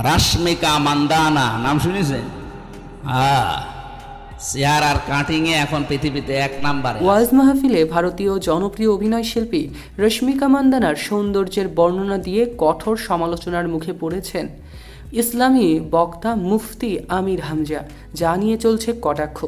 রাশমিকা মান্দানা নাম শুনেছেন? চেহারার কাটিংয়ে এখন পৃথিবীতে এক নাম্বারে। ওয়াজ মাহফিলে ভারতীয় জনপ্রিয় অভিনয় শিল্পী রশ্মিকা মান্দানার সৌন্দর্যের বর্ণনা দিয়ে কঠোর সমালোচনার মুখে পড়েছেন ইসলামী বক্তা মুফতি আমির হামজা, যা নিয়ে চলছে কটাক্ষ।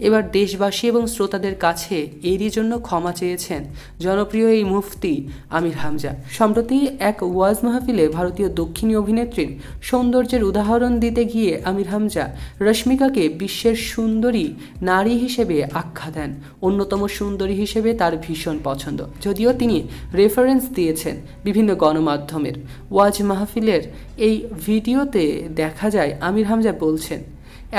এবার দেশবাসী এবং শ্রোতাদের কাছে এরই জন্য ক্ষমা চেয়েছেন জনপ্রিয় এই মুফতি আমির হামজা। সম্প্রতি এক ওয়াজ মাহফিলে ভারতীয় দক্ষিণী অভিনেত্রীর সৌন্দর্যের উদাহরণ দিতে গিয়ে আমির হামজা রশ্মিকাকে বিশ্বের সুন্দরী নারী হিসেবে আখ্যা দেন। অন্যতম সুন্দরী হিসেবে তার ভীষণ পছন্দ, যদিও তিনি রেফারেন্স দিয়েছেন বিভিন্ন গণমাধ্যমের। ওয়াজ মাহফিলের এই ভিডিওতে দেখা যায় আমির হামজা বলছেন,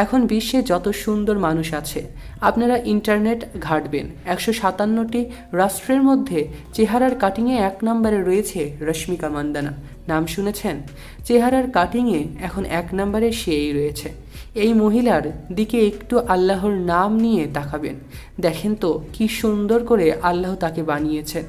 এখন বিশ্বে যত সুন্দর মানুষ আছে আপনারা ইন্টারনেট ঘাঁটবেন, 157টি রাষ্ট্রের মধ্যে চেহারার কাটিংয়ে এক নম্বরে রয়েছে রশ্মিকা মান্দানা। নাম শুনেছেন? চেহারার কাটিংয়ে এখন এক নম্বরে সেই রয়েছে। এই মহিলার দিকে একটু আল্লাহর নাম নিয়ে তাকাবেন, দেখেন তো কি সুন্দর করে আল্লাহ তাকে বানিয়েছেন।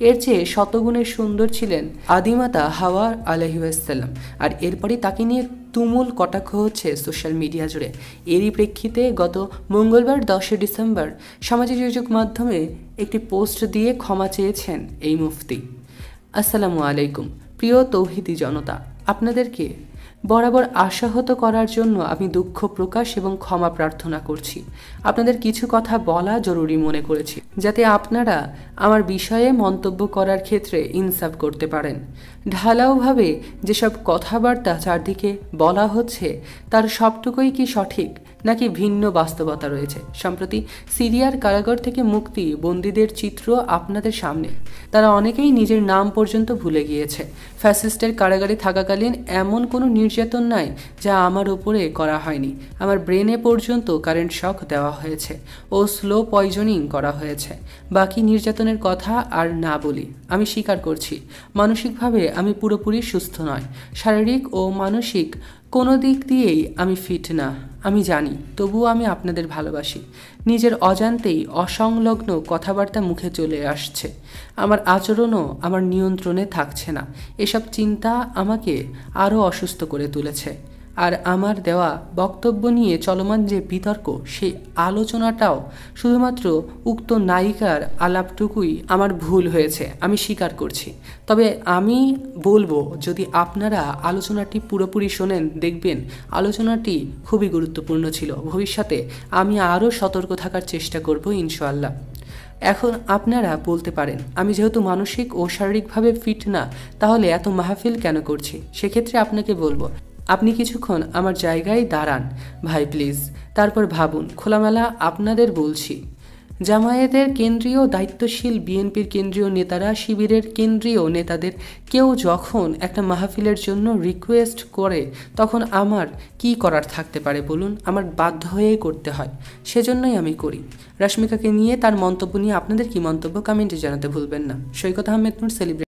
এর চেয়ে শতগুণে সুন্দর ছিলেন আদিমাতা হাওয়া আলাইহিসসালাম, আর এরপরই তাকে নিয়ে তুমুল কটাক্ষ হচ্ছে সোশ্যাল মিডিয়া জুড়ে। এরই প্রেক্ষিতে গত মঙ্গলবার 10 ডিসেম্বর সামাজিক যোগাযোগ মাধ্যমে একটি পোস্ট দিয়ে ক্ষমা চেয়েছেন এই মুফতি। আসসালামু আলাইকুম প্রিয় তৌহিদি জনতা, আপনাদেরকে বরাবর আশাহত করার জন্য আমি দুঃখ প্রকাশ এবং ক্ষমা প্রার্থনা করছি। আপনাদের কিছু কথা বলা জরুরি মনে করেছি, যাতে আপনারা আমার বিষয়ে মন্তব্য করার ক্ষেত্রে ইনসাফ করতে পারেন। ঢালাওভাবে যেসব কথাবার্তা চারদিকে বলা হচ্ছে তার সবটুকুই কি সঠিক, নাকি ভিন্ন বাস্তবতা রয়েছে? সম্প্রতি সিরিয়ার কারাগার থেকে মুক্তি বন্দীদের চিত্র আপনাদের সামনে। তারা অনেকেই নিজের নাম পর্যন্ত ভুলে গিয়েছে। ফ্যাসিস্টের কারাগারে থাকাকালীন এমন কোনো নির্যাতন নাই যা আমার উপরে করা হয়নি। আমার ব্রেনে পর্যন্ত কারেন্ট শক দেওয়া হয়েছে ও স্লো পয়জনিং করা হয়েছে। বাকি নির্যাতনের কথা আর না বলি। আমি স্বীকার করছি, মানসিকভাবে আমি পুরোপুরি সুস্থ নয়। শারীরিক ও মানসিক কোনো দিক দিয়েই আমি ফিট না, আমি জানি। তবুও আমি আপনাদের ভালোবাসি। নিজের অজান্তেই অসংলগ্ন কথাবার্তা মুখে চলে আসছে। আমার আচরণও আমার নিয়ন্ত্রণে থাকছে না। এসব চিন্তা আমাকে আরও অসুস্থ করে তুলেছে। আর আমার দেওয়া বক্তব্য নিয়ে চলমান যে বিতর্ক, সেই আলোচনাটাও শুধুমাত্র উক্ত নায়িকার আলাপটুকুই আমার ভুল হয়েছে, আমি স্বীকার করছি। তবে আমি বলবো, যদি আপনারা আলোচনাটি পুরোপুরি শোনেন, দেখবেন আলোচনাটি খুবই গুরুত্বপূর্ণ ছিল। ভবিষ্যতে আমি আরও সতর্ক থাকার চেষ্টা করব ইনশাআল্লাহ। এখন আপনারা বলতে পারেন, আমি যেহেতু মানসিক ও শারীরিকভাবে ফিট না, তাহলে এত মাহফিল কেন করছি? সেক্ষেত্রে আপনাকে বলবো, আপনি কিছুক্ষণ আমার জায়গায় দাঁড়ান ভাই প্লিজ, তারপর ভাবুন। খোলামেলা আপনাদের বলছি, জামায়াতের কেন্দ্রীয় দায়িত্বশীল বিএনপির কেন্দ্রীয় নেতারা, শিবিরের কেন্দ্রীয় নেতাদের কেউ যখন একটা মাহফিলের জন্য রিকোয়েস্ট করে, তখন আমার কি করার থাকতে পারে বলুন? আমার বাধ্য হয়েই করতে হয়, সেজন্যই আমি করি। রশ্মিকাকে নিয়ে, তার মন্তব্য নিয়ে আপনাদের কি মন্তব্য কমেন্টে জানাতে ভুলবেন না। সৈকত আহমেদ নূর, সেলিব্রেট।